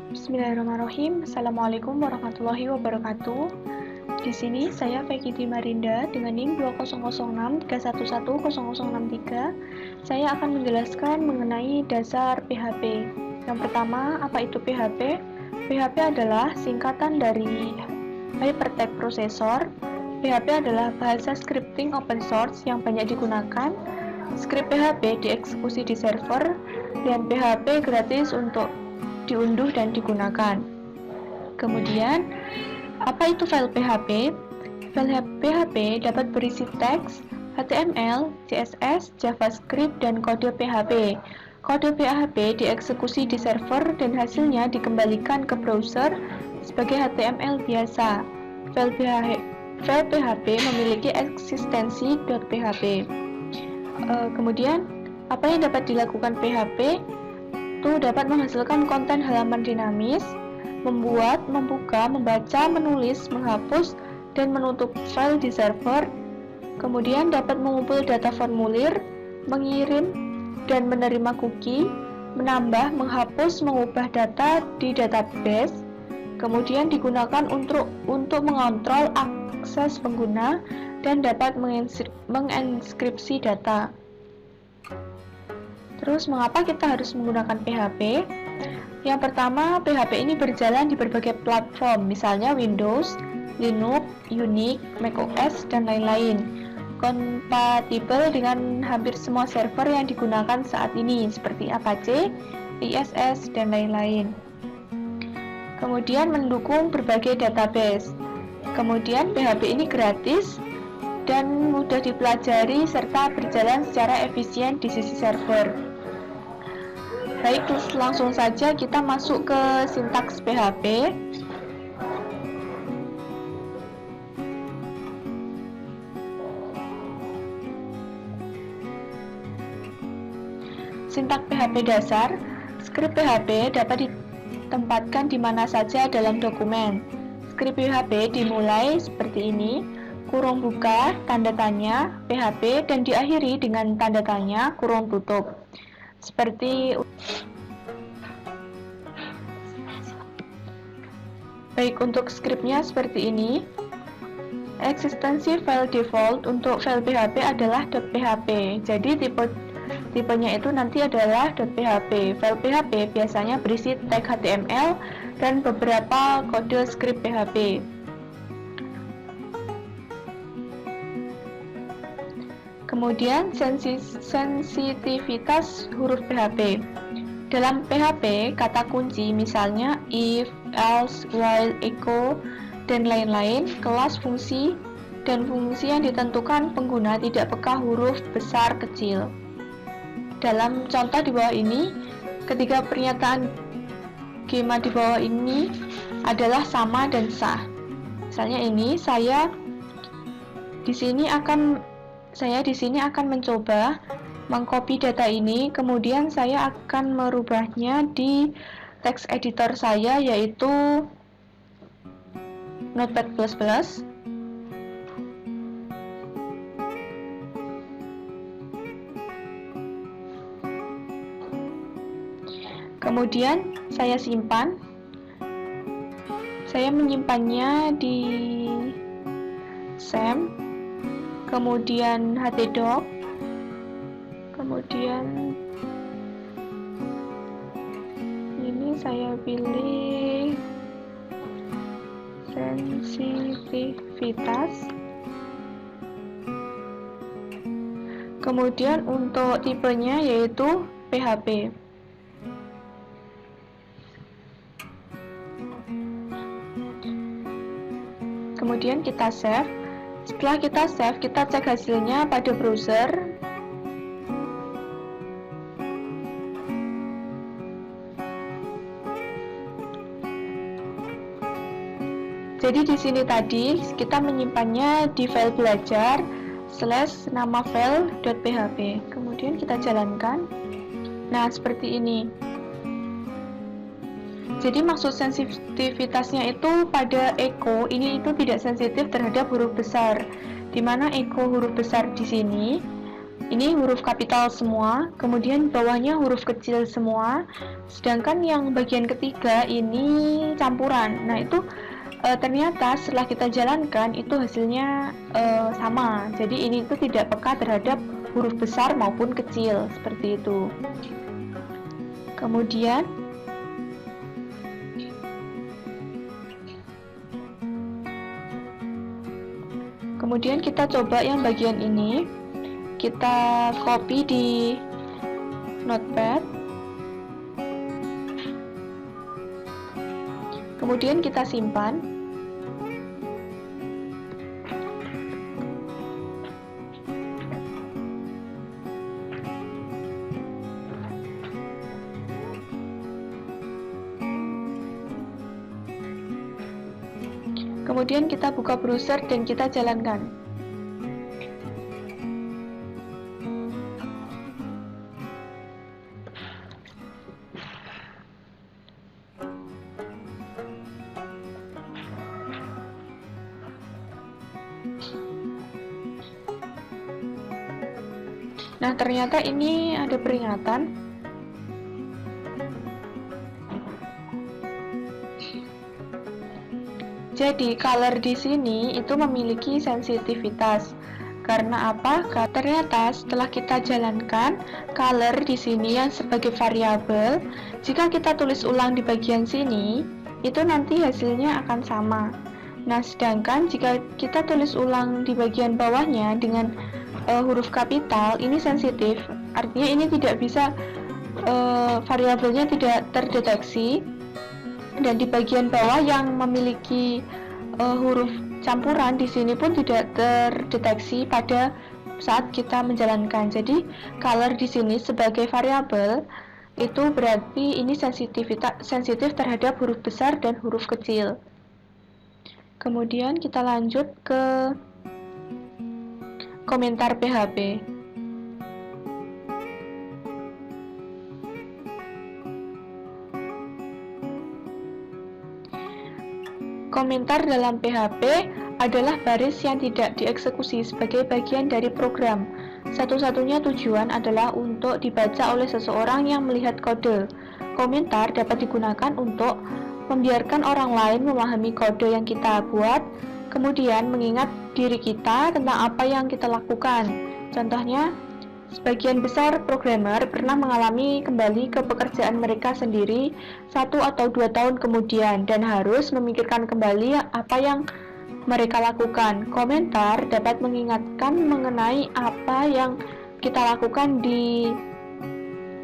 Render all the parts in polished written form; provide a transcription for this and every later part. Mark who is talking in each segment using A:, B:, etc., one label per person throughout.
A: Bismillahirrahmanirrahim. Assalamualaikum warahmatullahi wabarakatuh. Di sini saya Fekiti Marinda dengan NIM 20063110063. Saya akan menjelaskan mengenai dasar PHP. Yang pertama, apa itu PHP? PHP adalah singkatan dari Hypertext Processor. PHP adalah bahasa scripting open source yang banyak digunakan. Script PHP dieksekusi di server dan PHP gratis untuk diunduh dan digunakan. Kemudian, apa itu file PHP? File PHP dapat berisi teks, HTML, CSS, JavaScript, dan kode PHP. Kode PHP dieksekusi di server dan hasilnya dikembalikan ke browser sebagai HTML biasa. File PHP memiliki eksistensi .php. Kemudian, apa yang dapat dilakukan PHP? Itu dapat menghasilkan konten halaman dinamis, membuat, membuka, membaca, menulis, menghapus, dan menutup file di server. Kemudian dapat mengumpul data formulir, mengirim dan menerima cookie, menambah, menghapus, mengubah data di database. Kemudian digunakan untuk mengontrol akses pengguna dan dapat menginskripsi data. Terus, mengapa kita harus menggunakan PHP? Yang pertama, PHP ini berjalan di berbagai platform, misalnya Windows, Linux, Unix, macOS, dan lain-lain. Kompatibel dengan hampir semua server yang digunakan saat ini, seperti Apache, ISS, dan lain-lain. Kemudian mendukung berbagai database. Kemudian PHP ini gratis dan mudah dipelajari serta berjalan secara efisien di sisi server. Baik, langsung saja kita masuk ke sintaks PHP. Sintaks PHP dasar. Skrip PHP dapat ditempatkan di mana saja dalam dokumen. Skrip PHP dimulai seperti ini, kurung buka, tanda tanya, PHP, dan diakhiri dengan tanda tanya, kurung tutup. Seperti baik, untuk skripnya seperti ini. Eksistensi file default untuk file PHP adalah .php. Jadi tipenya itu nanti adalah .php. File PHP biasanya berisi tag HTML dan beberapa kode skrip PHP. Kemudian sensitivitas huruf PHP. Dalam PHP, kata kunci misalnya if, else, while, echo, dan lain-lain, kelas fungsi dan fungsi yang ditentukan pengguna tidak peka huruf besar kecil. Dalam contoh di bawah ini, ketiga pernyataan skema di bawah ini adalah sama dan sah. Misalnya ini, saya di sini akan mencoba mengcopy data ini, kemudian saya akan merubahnya di text editor saya, yaitu Notepad++. Kemudian saya simpan. Saya menyimpannya di SAM, kemudian htdoc, kemudian ini saya pilih sensitivitas. Kemudian untuk tipenya yaitu PHP. Kemudian kita save. Setelah kita save, kita cek hasilnya pada browser. Jadi di sini tadi kita menyimpannya di file belajar / nama file.php. Kemudian kita jalankan. Nah, seperti ini. Jadi maksud sensitivitasnya itu pada echo itu tidak sensitif terhadap huruf besar. Di mana echo huruf besar di sini Ini huruf kapital semua, kemudian bawahnya huruf kecil semua, sedangkan yang bagian ketiga ini campuran. Nah, itu ternyata setelah kita jalankan itu hasilnya sama. Jadi ini itu tidak peka terhadap huruf besar maupun kecil, seperti itu. Kemudian kita coba yang bagian ini, kita copy di notepad, kemudian kita simpan. Kemudian kita buka browser dan kita jalankan. Nah, ternyata ini ada peringatan. Jadi, color di sini itu memiliki sensitivitas. Karena apa? Ternyata setelah kita jalankan, color di sini yang sebagai variabel, jika kita tulis ulang di bagian sini, itu nanti hasilnya akan sama. Nah, sedangkan jika kita tulis ulang di bagian bawahnya dengan huruf kapital, ini sensitif, artinya ini tidak bisa, variabelnya tidak terdeteksi, dan di bagian bawah yang memiliki huruf campuran di sini pun tidak terdeteksi pada saat kita menjalankan. Jadi color di sini sebagai variabel itu berarti ini sensitif terhadap huruf besar dan huruf kecil. Kemudian kita lanjut ke komentar PHP. Komentar dalam PHP adalah baris yang tidak dieksekusi sebagai bagian dari program. Satu-satunya tujuan adalah untuk dibaca oleh seseorang yang melihat kode. Komentar dapat digunakan untuk membiarkan orang lain memahami kode yang kita buat, kemudian mengingat diri kita tentang apa yang kita lakukan. Contohnya, sebagian besar programmer pernah mengalami kembali ke pekerjaan mereka sendiri 1 atau 2 tahun kemudian dan harus memikirkan kembali apa yang mereka lakukan. Komentar dapat mengingatkan mengenai apa yang kita lakukan di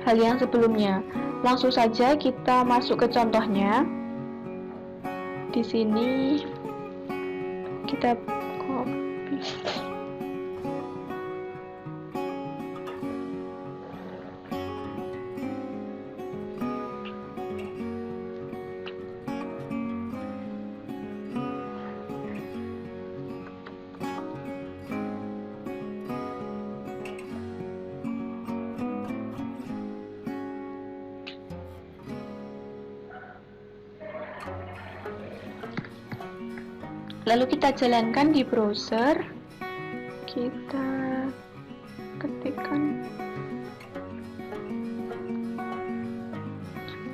A: hal yang sebelumnya. Langsung saja kita masuk ke contohnya. Di sini kita copy. Lalu kita jalankan di browser, kita ketikkan.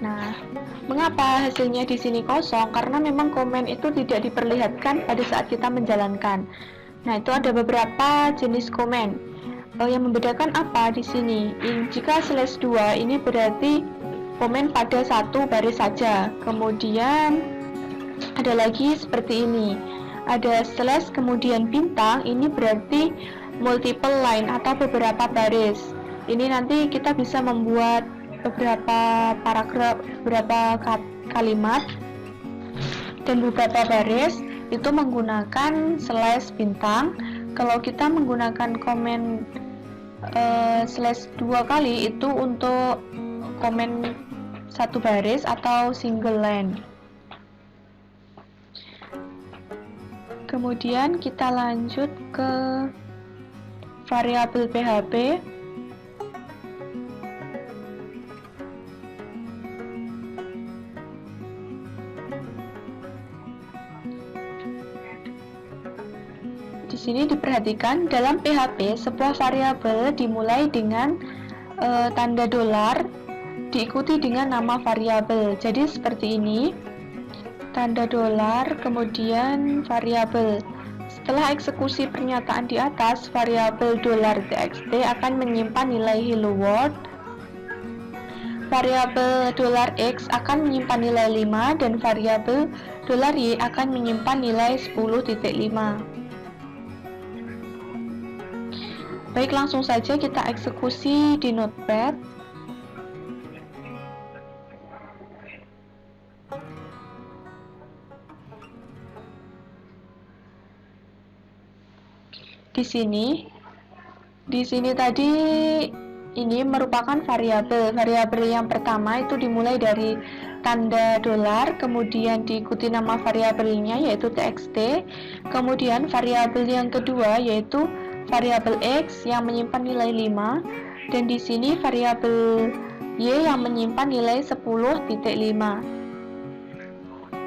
A: Nah, mengapa hasilnya di sini kosong? Karena memang komen itu tidak diperlihatkan pada saat kita menjalankan. Nah, itu ada beberapa jenis komen. Yang membedakan apa di sini? Jika /2 ini berarti komen pada satu baris saja. Kemudian ada lagi seperti ini. Ada slash kemudian bintang, ini berarti multiple line atau beberapa baris. Ini nanti kita bisa membuat beberapa paragraf, beberapa kalimat dan beberapa baris itu menggunakan slash bintang. Kalau kita menggunakan komen /2 kali itu untuk komen satu baris atau single line. Kemudian kita lanjut ke variabel PHP. Di sini diperhatikan dalam PHP sebuah variabel dimulai dengan tanda dolar diikuti dengan nama variabel. Jadi seperti ini, tanda dolar kemudian variabel. Setelah eksekusi pernyataan di atas, variabel $txt akan menyimpan nilai hello world. Variabel $x akan menyimpan nilai 5 dan variabel $y akan menyimpan nilai 10.5. Baik, langsung saja kita eksekusi di Notepad. Di sini tadi ini merupakan variabel. Variabel yang pertama itu dimulai dari tanda dolar, kemudian diikuti nama variabelnya yaitu txt. Kemudian variabel yang kedua yaitu variabel x yang menyimpan nilai 5, dan di sini variabel y yang menyimpan nilai 10.5.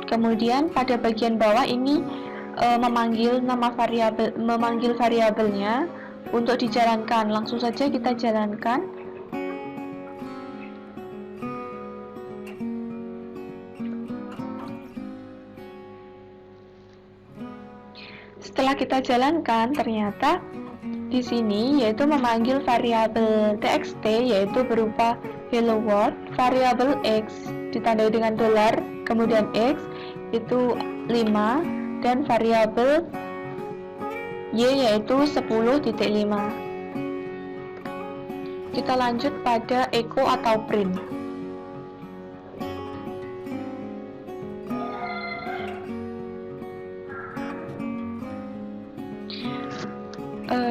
A: Kemudian pada bagian bawah ini memanggil variabelnya untuk dijalankan. Langsung saja kita jalankan. Setelah kita jalankan, ternyata di sini yaitu memanggil variabel txt yaitu berupa hello world, variabel x ditandai dengan dolar, kemudian x itu 5, dan variabel y yaitu 10.5. Kita lanjut pada echo atau print.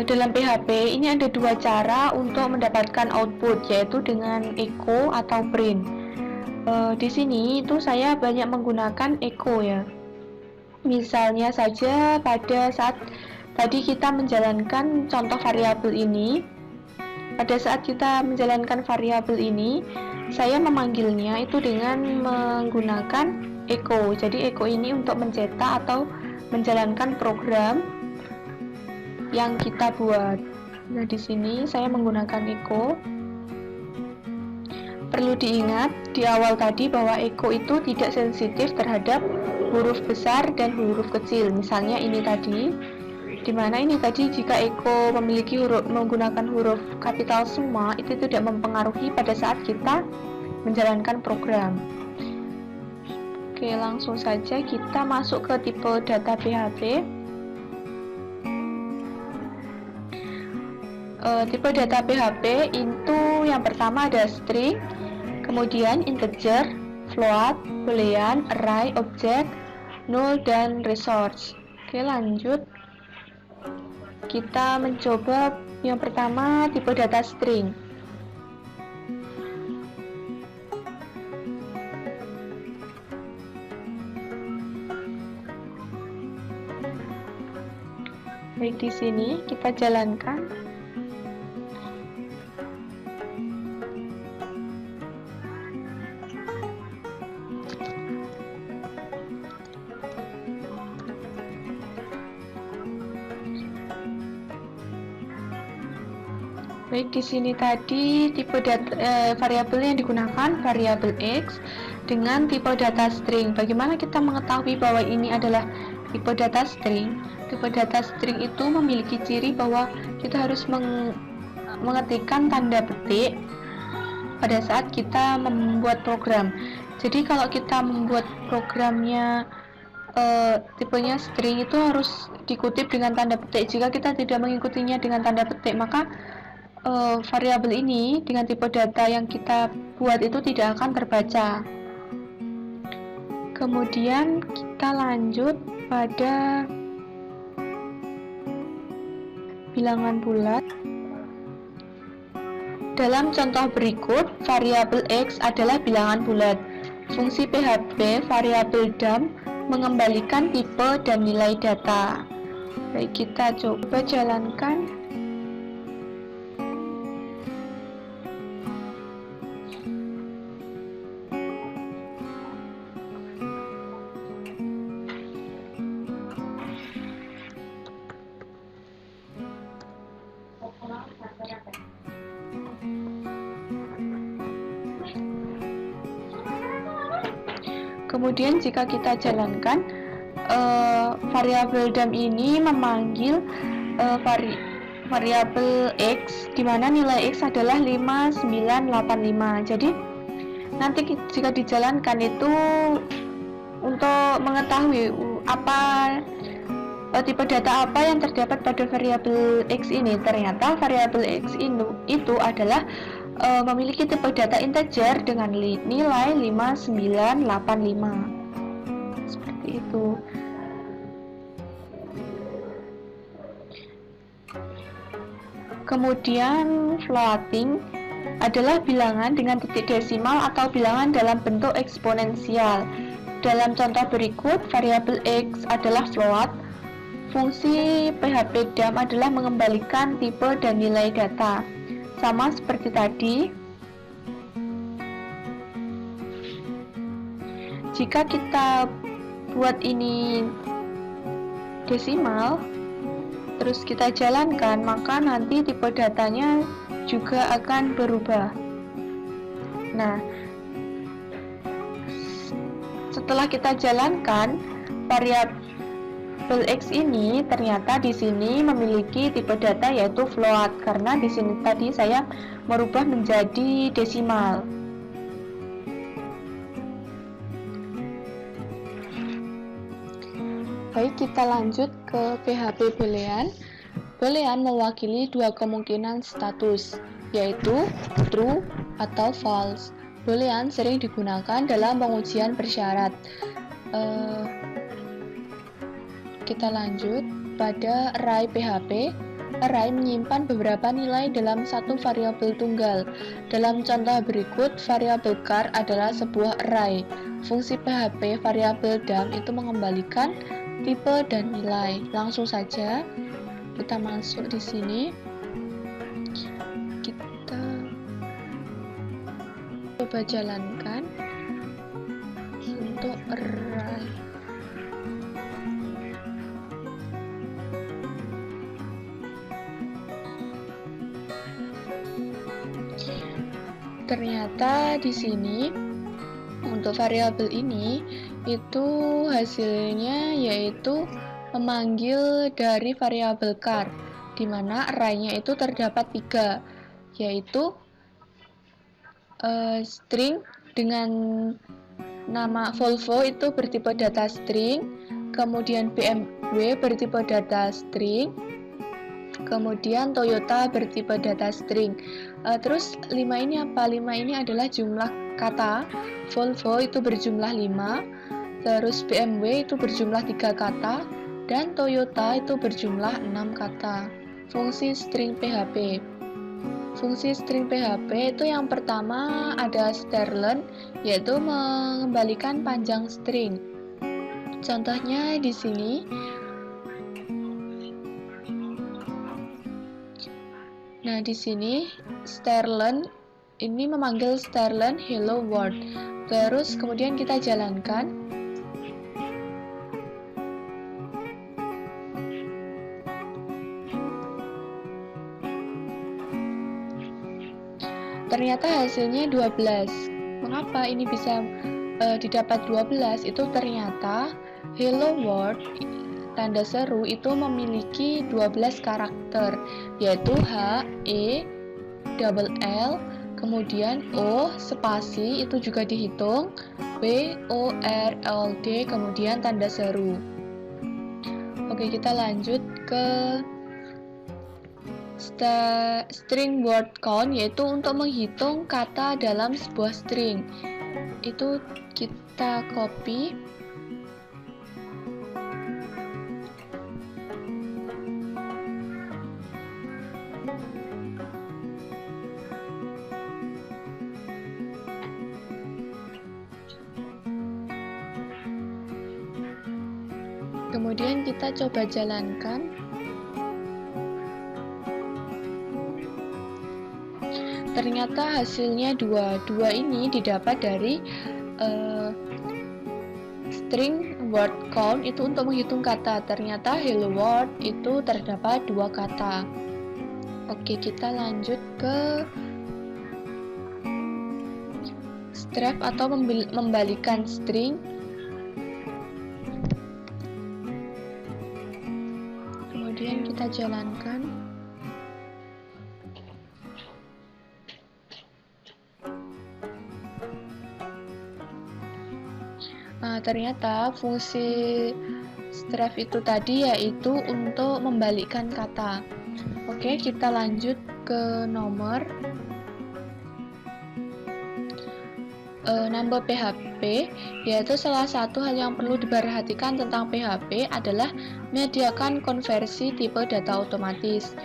A: Dalam PHP ini ada dua cara untuk mendapatkan output, yaitu dengan echo atau print. Di sini itu saya banyak menggunakan echo ya. Misalnya saja pada saat tadi kita menjalankan contoh variabel ini, pada saat kita menjalankan variabel ini, saya memanggilnya itu dengan menggunakan echo. Jadi echo ini untuk mencetak atau menjalankan program yang kita buat. Nah, di sini saya menggunakan echo. Perlu diingat di awal tadi bahwa echo itu tidak sensitif terhadap huruf besar dan huruf kecil. Misalnya ini tadi, dimana ini tadi jika echo memiliki menggunakan huruf kapital semua, itu tidak mempengaruhi pada saat kita menjalankan program. Oke, langsung saja kita masuk ke tipe data PHP. Tipe data PHP itu yang pertama ada string, kemudian integer, float, boolean, array, object, null, dan resource. Oke, lanjut. Kita mencoba yang pertama tipe data string. Baik, di sini kita jalankan. Baik, di sini tadi tipe variabel yang digunakan variabel x dengan tipe data string. Bagaimana kita mengetahui bahwa ini adalah tipe data string? Tipe data string itu memiliki ciri bahwa kita harus mengetikkan tanda petik pada saat kita membuat program. Jadi kalau kita membuat programnya tipenya string, itu harus dikutip dengan tanda petik. Jika kita tidak mengikutinya dengan tanda petik, maka variabel ini dengan tipe data yang kita buat itu tidak akan terbaca. Kemudian kita lanjut pada bilangan bulat. Dalam contoh berikut, variabel x adalah bilangan bulat. Fungsi PHP variabel dump mengembalikan tipe dan nilai data. Baik, kita coba jalankan. Kemudian jika kita jalankan, variabel dam ini memanggil variabel x, di mana nilai x adalah 5985. Jadi nanti jika dijalankan itu untuk mengetahui tipe data apa yang terdapat pada variabel x ini, ternyata variabel x itu adalah memiliki tipe data integer dengan nilai 5985. Seperti itu. Kemudian floating adalah bilangan dengan titik desimal atau bilangan dalam bentuk eksponensial. Dalam contoh berikut, variabel x adalah float. Fungsi PHP dam adalah mengembalikan tipe dan nilai data. Sama seperti tadi. Jika kita buat ini desimal, terus kita jalankan, maka nanti tipe datanya juga akan berubah. Nah, setelah kita jalankan, variabel x ini ternyata di sini memiliki tipe data yaitu float, karena di sini tadi saya merubah menjadi desimal. Baik, kita lanjut ke PHP Boolean. Boolean mewakili dua kemungkinan status, yaitu true atau false. Boolean sering digunakan dalam pengujian bersyarat. Kita lanjut pada array PHP. Array menyimpan beberapa nilai dalam satu variabel tunggal. Dalam contoh berikut, variabel char adalah sebuah array. Fungsi PHP variabel dam itu mengembalikan tipe dan nilai. Langsung saja kita masuk di sini. Kita coba jalankan untuk array. Ternyata di sini untuk variabel ini itu hasilnya yaitu memanggil dari variabel char, di mana array-nya itu terdapat 3, yaitu string dengan nama Volvo itu bertipe data string, kemudian BMW bertipe data string, kemudian Toyota bertipe data string. Terus 5 ini apa? 5 ini adalah jumlah kata. Volvo itu berjumlah 5, terus BMW itu berjumlah 3 kata, dan Toyota itu berjumlah 6 kata. Fungsi string PHP. Fungsi string PHP itu yang pertama ada strlen, yaitu mengembalikan panjang string. Contohnya di sini. Nah, di sini strlen ini memanggil strlen hello world. Terus kemudian kita jalankan. Ternyata hasilnya 12. Mengapa ini bisa didapat 12? Itu ternyata hello world tanda seru itu memiliki 12 karakter, yaitu H, E, double L, kemudian O, spasi itu juga dihitung, B, O, R, L, D, kemudian tanda seru. Oke, kita lanjut ke string word count, yaitu untuk menghitung kata dalam sebuah string. Itu kita copy. Kemudian kita coba jalankan. Ternyata hasilnya 2. 2 ini didapat dari string word count itu untuk menghitung kata. Ternyata hello world itu terdapat 2 kata. Oke, kita lanjut ke strap atau membalikan string. Kemudian kita jalankan. Nah, ternyata fungsi strap itu tadi yaitu untuk membalikkan kata. Oke, kita lanjut ke nomor number PHP, yaitu salah satu hal yang perlu diperhatikan tentang PHP adalah menyediakan konversi tipe data otomatis.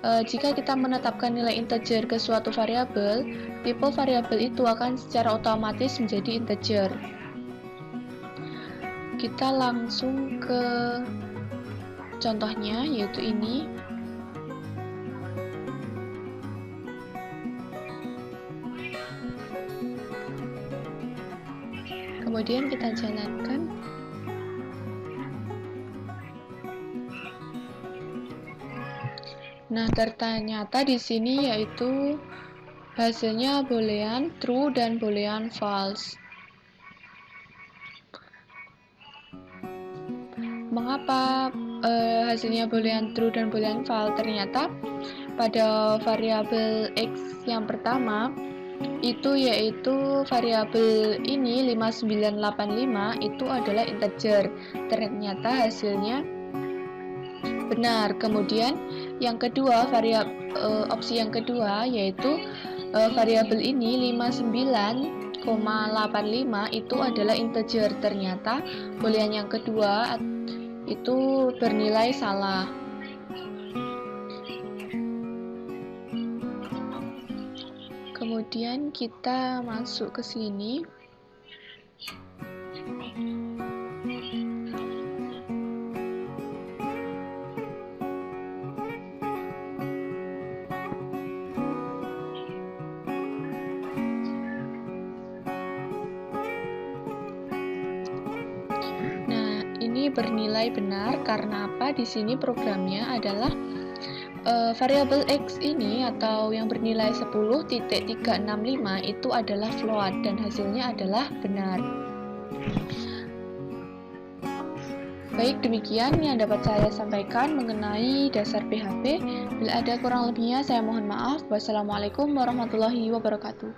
A: Jika kita menetapkan nilai integer ke suatu variabel, tipe variabel itu akan secara otomatis menjadi integer. Kita langsung ke contohnya, yaitu ini. Kemudian kita jalankan. Nah, ternyata di sini yaitu hasilnya boolean true dan boolean false. Mengapa hasilnya boolean true dan boolean false? Ternyata pada variabel x yang pertama itu yaitu variabel ini 5985 itu adalah integer. Ternyata hasilnya benar. Kemudian yang kedua, opsi yang kedua yaitu variabel ini 59,85 itu adalah integer. Ternyata boolean yang kedua itu bernilai salah. Kemudian kita masuk ke sini. Nah, ini bernilai benar karena apa? Di sini programnya adalah variabel x ini atau yang bernilai 10.365 itu adalah float dan hasilnya adalah benar. Baik, demikian yang dapat saya sampaikan mengenai dasar PHP. Bila ada kurang lebihnya saya mohon maaf. Wassalamualaikum warahmatullahi wabarakatuh.